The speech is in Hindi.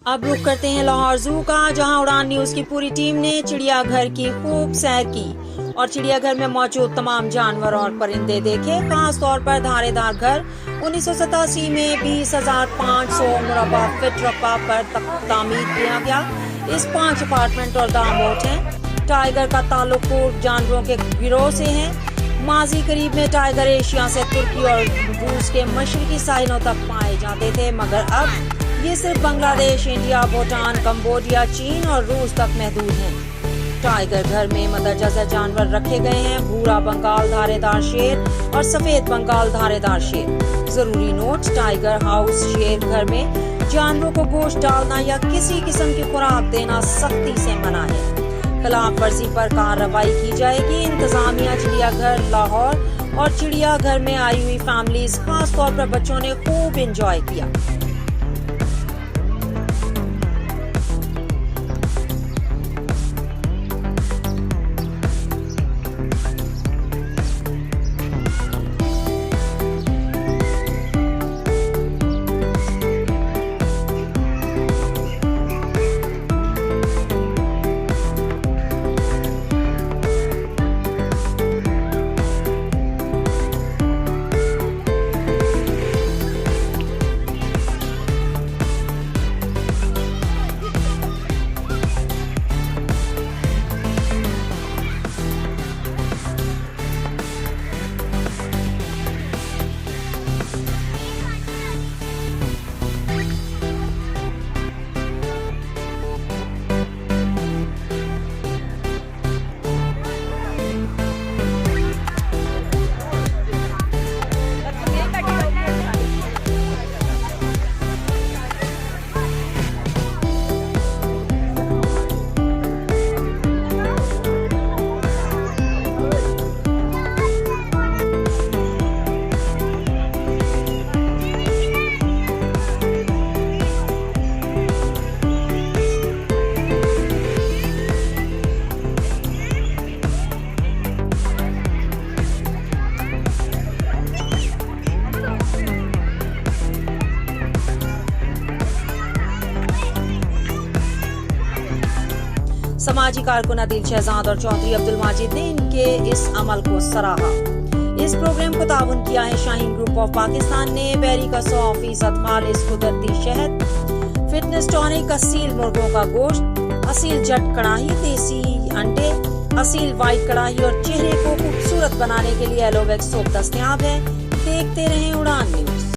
अब रुख करते हैं लाहौर जू का, जहां उड़ान न्यूज की पूरी टीम ने चिड़ियाघर की खूब सैर की और चिड़ियाघर में मौजूद तमाम जानवर और परिंदे देखे। खास तौर पर धारेदार घर 1987 में 20,500 मुरबा फीट रकबा पर तामीर किया गया। इस 5 अपार्टमेंट और दामोट हैं। टाइगर का ताल्लुक जानवरों के गिरोह से है। माजी करीब में टाइगर एशिया से तुर्की और रूस के मशरकी साहिलों तक पाए जाते थे, मगर अब ये सिर्फ बांग्लादेश, इंडिया, भूटान, कंबोडिया, चीन और रूस तक महदूद हैं। टाइगर घर में मंदरजा जानवर रखे गए हैं: भूरा बंगाल धारेदार शेर और सफेद बंगाल धारेदार शेर। जरूरी नोट: टाइगर हाउस शेर घर में जानवरों को गोश्त डालना या किसी किस्म की खुराक देना सख्ती से मना है। खिलाफ वर्जी पर कार्रवाई की जाएगी। इंतजामिया चिड़ियाघर लाहौर और चिड़ियाघर में आई हुई फैमिलीज, खास तौर पर बच्चों ने खूब एंजॉय किया। समाजी कारकुन अदील शहजाद और चौधरी अब्दुल माजिद ने इनके इस अमल को सराहा। इस प्रोग्राम को ताउन किया है शाहीन ग्रुप ऑफ पाकिस्तान ने। बेरी का 100% खालिस कुदरती शहद, फिटनेस टॉनिक, असील मुर्गों का गोश्त, असील जट कढ़ाई, देसी अंडे, असील व्हाइट कढ़ाई और चेहरे को खूबसूरत बनाने के लिए एलोवेक्स सोप दस्तयाब है। देखते रहें उड़ान न्यूज।